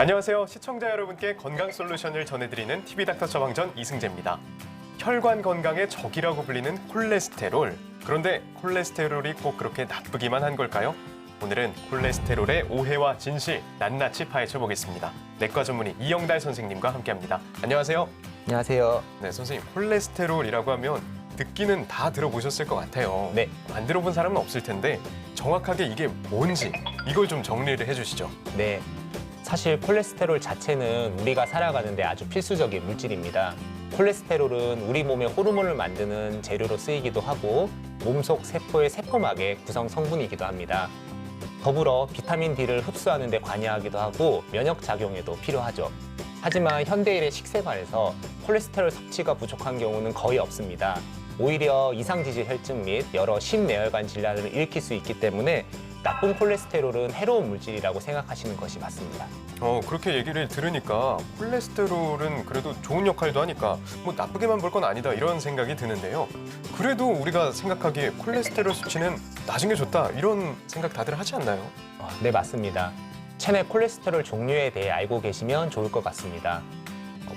안녕하세요. 시청자 여러분께 건강 솔루션을 전해드리는 TV닥터 처방전 이승재입니다. 혈관 건강의 적이라고 불리는 콜레스테롤. 그런데 콜레스테롤이 꼭 그렇게 나쁘기만 한 걸까요? 오늘은 콜레스테롤의 오해와 진실 낱낱이 파헤쳐 보겠습니다. 내과 전문의 이영달 선생님과 함께합니다. 안녕하세요. 안녕하세요. 네, 선생님, 콜레스테롤이라고 하면 듣기는 다 들어보셨을 것 같아요. 네. 안 들어본 사람은 없을 텐데 정확하게 이게 뭔지 이걸 좀 정리를 해주시죠. 네. 사실 콜레스테롤 자체는 우리가 살아가는 데 아주 필수적인 물질입니다. 콜레스테롤은 우리 몸의 호르몬을 만드는 재료로 쓰이기도 하고 몸속 세포의 세포막의 구성 성분이기도 합니다. 더불어 비타민 D를 흡수하는 데 관여하기도 하고 면역 작용에도 필요하죠. 하지만 현대인의 식생활에서 콜레스테롤 섭취가 부족한 경우는 거의 없습니다. 오히려 이상지질 혈증 및 여러 심내혈관 질환을 일으킬 수 있기 때문에 나쁜 콜레스테롤은 해로운 물질이라고 생각하시는 것이 맞습니다. 그렇게 얘기를 들으니까 콜레스테롤은 그래도 좋은 역할도 하니까 뭐 나쁘게만 볼 건 아니다 이런 생각이 드는데요. 그래도 우리가 생각하기에 콜레스테롤 수치는 나중 게 좋다 이런 생각 다들 하지 않나요? 네, 맞습니다. 체내 콜레스테롤 종류에 대해 알고 계시면 좋을 것 같습니다.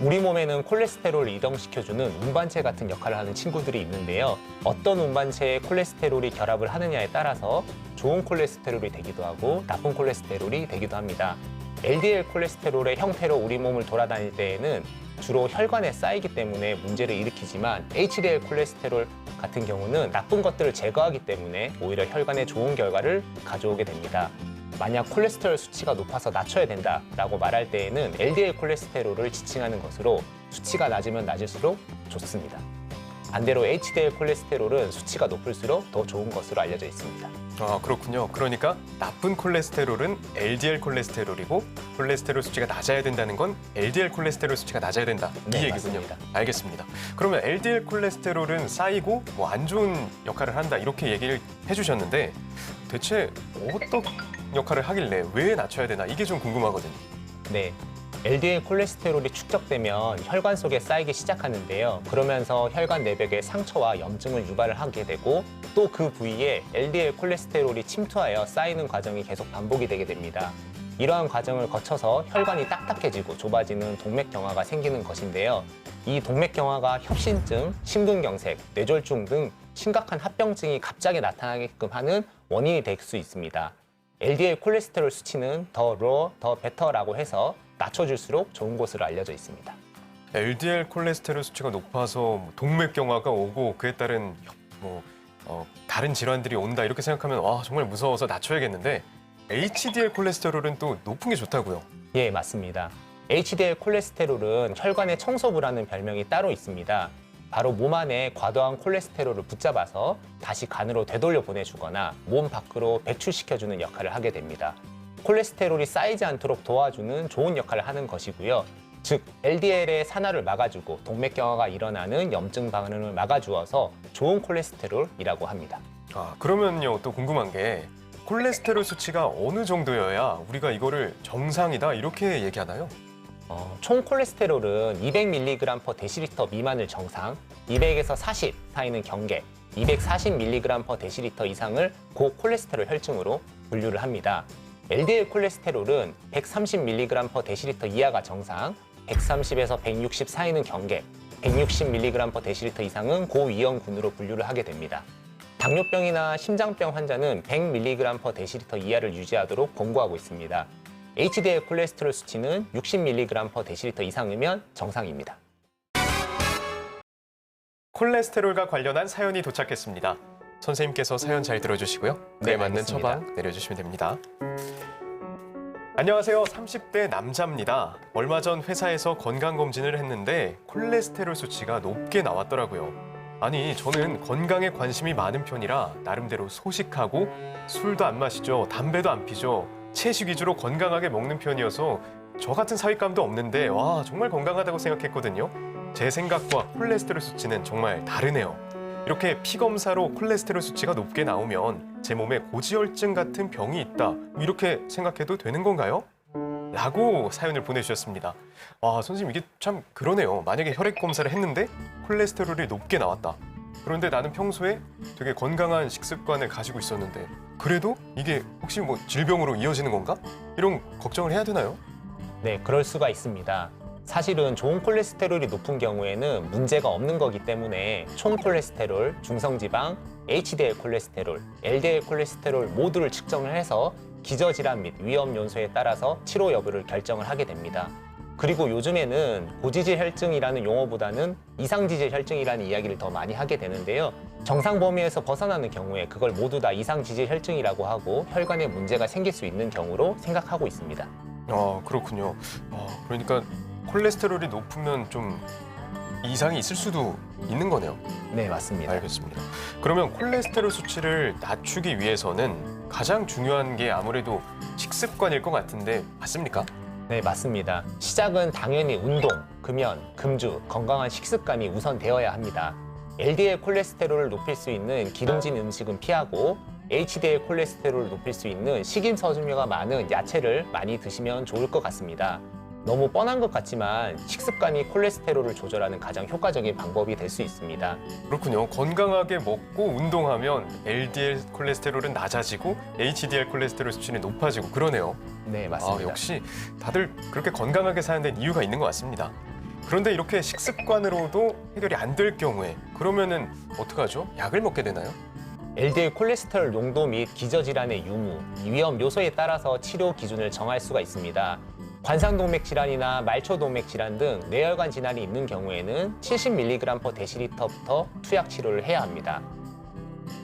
우리 몸에는 콜레스테롤을 이동시켜주는 운반체 같은 역할을 하는 친구들이 있는데요. 어떤 운반체에 콜레스테롤이 결합을 하느냐에 따라서 좋은 콜레스테롤이 되기도 하고 나쁜 콜레스테롤이 되기도 합니다. LDL 콜레스테롤의 형태로 우리 몸을 돌아다닐 때에는 주로 혈관에 쌓이기 때문에 문제를 일으키지만 HDL 콜레스테롤 같은 경우는 나쁜 것들을 제거하기 때문에 오히려 혈관에 좋은 결과를 가져오게 됩니다. 만약 콜레스테롤 수치가 높아서 낮춰야 된다라고 말할 때에는 LDL 콜레스테롤을 지칭하는 것으로 수치가 낮으면 낮을수록 좋습니다. 반대로 HDL 콜레스테롤은 수치가 높을수록 더 좋은 것으로 알려져 있습니다. 그렇군요. 그러니까 나쁜 콜레스테롤은 LDL 콜레스테롤이고 콜레스테롤 수치가 낮아야 된다는 건 LDL 콜레스테롤 수치가 낮아야 된다. 이 얘기군요. 맞습니다. 알겠습니다. 그러면 LDL 콜레스테롤은 쌓이고 뭐 안 좋은 역할을 한다 이렇게 얘기를 해주셨는데 대체 어떤 역할을 하길래 왜 낮춰야 되나 이게 좀 궁금하거든요. 네. LDL 콜레스테롤이 축적되면 혈관 속에 쌓이기 시작하는데요. 그러면서 혈관 내벽에 상처와 염증을 유발을 하게 되고 또 그 부위에 LDL 콜레스테롤이 침투하여 쌓이는 과정이 계속 반복이 되게 됩니다. 이러한 과정을 거쳐서 혈관이 딱딱해지고 좁아지는 동맥경화가 생기는 것인데요. 이 동맥경화가 협심증, 심근경색, 뇌졸중 등 심각한 합병증이 갑자기 나타나게끔 하는 원인이 될 수 있습니다. LDL 콜레스테롤 수치는 더 low, 더 better라고 해서 낮춰줄수록 좋은 것으로 알려져 있습니다. LDL 콜레스테롤 수치가 높아서 동맥경화가 오고 그에 따른 다른 질환들이 온다 이렇게 생각하면 와 정말 무서워서 낮춰야겠는데 HDL 콜레스테롤은 또 높은 게 좋다고요? 예, 맞습니다. HDL 콜레스테롤은 혈관의 청소부라는 별명이 따로 있습니다. 바로 몸 안에 과도한 콜레스테롤을 붙잡아서 다시 간으로 되돌려 보내주거나 몸 밖으로 배출시켜주는 역할을 하게 됩니다. 콜레스테롤이 쌓이지 않도록 도와주는 좋은 역할을 하는 것이고요. 즉, LDL의 산화를 막아주고 동맥경화가 일어나는 염증 반응을 막아주어서 좋은 콜레스테롤이라고 합니다. 그러면요 또 궁금한 게 콜레스테롤 수치가 어느 정도여야 우리가 이거를 정상이다 이렇게 얘기하나요? 총 콜레스테롤은 200mg/dL 미만을 정상, 200에서 40 사이는 경계, 240mg/dL 이상을 고콜레스테롤 혈증으로 분류를 합니다. LDL 콜레스테롤은 130mg/dL 이하가 정상, 130에서 160 사이는 경계, 160mg/dL 이상은 고위험군으로 분류를 하게 됩니다. 당뇨병이나 심장병 환자는 100mg/dL 이하를 유지하도록 권고하고 있습니다. HDL 콜레스테롤 수치는 60mg/dL 이상이면 정상입니다. 콜레스테롤과 관련한 사연이 도착했습니다. 선생님께서 사연 잘 들어주시고요. 그에 맞는 알겠습니다. 처방 내려주시면 됩니다. 안녕하세요. 30대 남자입니다. 얼마 전 회사에서 건강검진을 했는데 콜레스테롤 수치가 높게 나왔더라고요. 아니, 저는 건강에 관심이 많은 편이라 나름대로 소식하고 술도 안 마시죠. 담배도 안 피죠. 채식 위주로 건강하게 먹는 편이어서 저 같은 사윗감도 없는데 와 정말 건강하다고 생각했거든요. 제 생각과 콜레스테롤 수치는 정말 다르네요. 이렇게 피검사로 콜레스테롤 수치가 높게 나오면 제 몸에 고지혈증 같은 병이 있다 이렇게 생각해도 되는 건가요? 라고 사연을 보내주셨습니다. 선생님 이게 참 그러네요. 만약에 혈액 검사를 했는데 콜레스테롤이 높게 나왔다. 그런데 나는 평소에 되게 건강한 식습관을 가지고 있었는데 그래도 이게 혹시 뭐 질병으로 이어지는 건가? 이런 걱정을 해야 되나요? 네, 그럴 수가 있습니다. 사실은 좋은 콜레스테롤이 높은 경우에는 문제가 없는 거기 때문에 총 콜레스테롤, 중성지방, HDL 콜레스테롤, LDL 콜레스테롤 모두를 측정을 해서 기저질환 및 위험 요소에 따라서 치료 여부를 결정을 하게 됩니다. 그리고 요즘에는 고지질 혈증이라는 용어보다는 이상지질 혈증이라는 이야기를 더 많이 하게 되는데요. 정상 범위에서 벗어나는 경우에 그걸 모두 다 이상지질 혈증이라고 하고 혈관에 문제가 생길 수 있는 경우로 생각하고 있습니다. 그렇군요. 그러니까 콜레스테롤이 높으면 좀 이상이 있을 수도 있는 거네요. 네, 맞습니다. 알겠습니다. 그러면 콜레스테롤 수치를 낮추기 위해서는 가장 중요한 게 아무래도 식습관일 것 같은데 맞습니까? 네, 맞습니다. 시작은 당연히 운동, 금연, 금주, 건강한 식습관이 우선되어야 합니다. LDL 콜레스테롤을 높일 수 있는 기름진 음식은 피하고 HDL 콜레스테롤을 높일 수 있는 식임서주류가 많은 야채를 많이 드시면 좋을 것 같습니다. 너무 뻔한 것 같지만 식습관이 콜레스테롤을 조절하는 가장 효과적인 방법이 될 수 있습니다. 그렇군요. 건강하게 먹고 운동하면 LDL 콜레스테롤은 낮아지고 HDL 콜레스테롤 수치는 높아지고 그러네요. 네, 맞습니다. 역시 다들 그렇게 건강하게 사는 데는 이유가 있는 것 같습니다. 그런데 이렇게 식습관으로도 해결이 안 될 경우에 그러면은 어떡하죠? 약을 먹게 되나요? LDL 콜레스테롤 농도 및 기저질환의 유무, 위험 요소에 따라서 치료 기준을 정할 수가 있습니다. 관상동맥 질환이나 말초동맥 질환 등 뇌혈관 질환이 있는 경우에는 70mg/dl부터 투약 치료를 해야 합니다.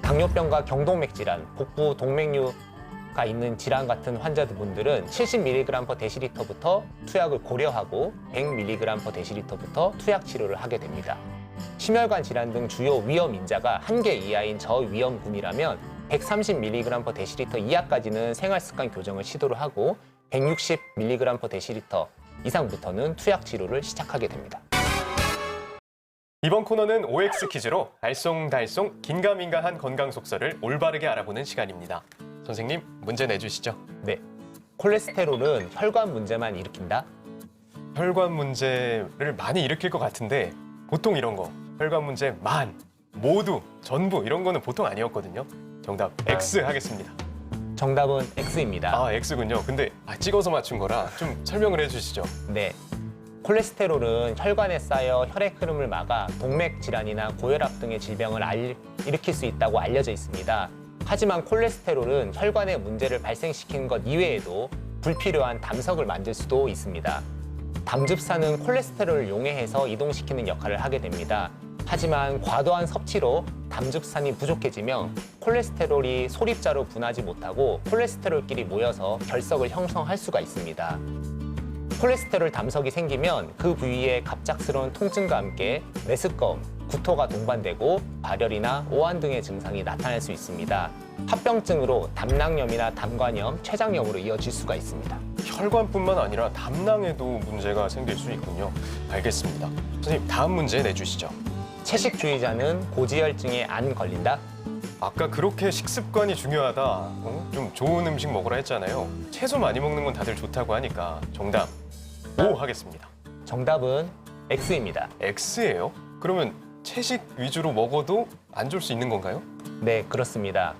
당뇨병과 경동맥 질환, 복부 동맥류가 있는 질환 같은 환자분들은 70mg/dl부터 투약을 고려하고 100mg/dl부터 투약 치료를 하게 됩니다. 심혈관 질환 등 주요 위험 인자가 1개 이하인 저위험군이라면 130mg/dl 이하까지는 생활습관 교정을 시도를 하고 160mg/dl 이상부터는 투약 치료를 시작하게 됩니다. 이번 코너는 OX 퀴즈로 알쏭달쏭 긴가민가한 건강 속설을 올바르게 알아보는 시간입니다. 선생님, 문제 내주시죠. 네, 콜레스테롤은 혈관 문제만 일으킨다? 혈관 문제를 많이 일으킬 것 같은데 보통 이런 거 혈관 문제 모두, 전부 이런 거는 보통 아니었거든요. 정답 X 하겠습니다. 정답은 X입니다. X군요. 근데 찍어서 맞춘 거라 좀 설명을 해주시죠. 네, 콜레스테롤은 혈관에 쌓여 혈액 흐름을 막아 동맥 질환이나 고혈압 등의 질병을 일으킬 수 있다고 알려져 있습니다. 하지만 콜레스테롤은 혈관에 문제를 발생시키는 것 이외에도 불필요한 담석을 만들 수도 있습니다. 담즙산은 콜레스테롤을 용해해서 이동시키는 역할을 하게 됩니다. 하지만 과도한 섭취로 담즙산이 부족해지면 콜레스테롤이 소립자로 분하지 못하고 콜레스테롤끼리 모여서 결석을 형성할 수가 있습니다. 콜레스테롤 담석이 생기면 그 부위에 갑작스러운 통증과 함께 메스꺼움, 구토가 동반되고 발열이나 오한 등의 증상이 나타날 수 있습니다. 합병증으로 담낭염이나 담관염, 췌장염으로 이어질 수가 있습니다. 혈관뿐만 아니라 담낭에도 문제가 생길 수 있군요. 알겠습니다. 선생님, 다음 문제 내주시죠. 채식주의자는 고지혈증에 안 걸린다? 아까 그렇게 식습관이 중요하다, 좀 좋은 음식 먹으라 했잖아요. 채소 많이 먹는 건 다들 좋다고 하니까 정답 O 하겠습니다. 정답은 X입니다. X예요? 그러면 채식 위주로 먹어도 안 좋을 수 있는 건가요? 네, 그렇습니다.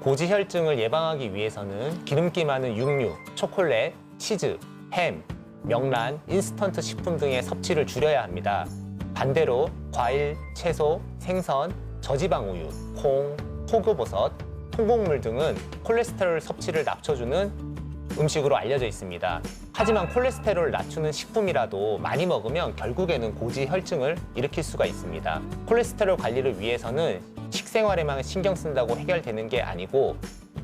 고지혈증을 예방하기 위해서는 기름기 많은 육류, 초콜릿, 치즈, 햄, 명란, 인스턴트 식품 등의 섭취를 줄여야 합니다. 반대로 과일, 채소, 생선, 저지방 우유, 콩, 표고버섯, 통곡물 등은 콜레스테롤 섭취를 낮춰주는 음식으로 알려져 있습니다. 하지만 콜레스테롤을 낮추는 식품이라도 많이 먹으면 결국에는 고지혈증을 일으킬 수가 있습니다. 콜레스테롤 관리를 위해서는 식생활에만 신경 쓴다고 해결되는 게 아니고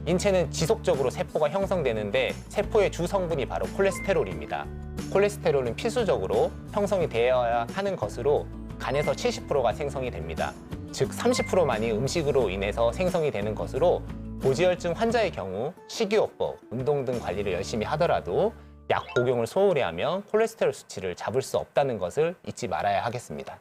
인체는 지속적으로 세포가 형성되는데 세포의 주 성분이 바로 콜레스테롤입니다. 콜레스테롤은 필수적으로 형성이 되어야 하는 것으로 간에서 70%가 생성이 됩니다. 즉 30%만이 음식으로 인해서 생성이 되는 것으로 고지혈증 환자의 경우 식이요법, 운동 등 관리를 열심히 하더라도 약 복용을 소홀히 하면 콜레스테롤 수치를 잡을 수 없다는 것을 잊지 말아야 하겠습니다.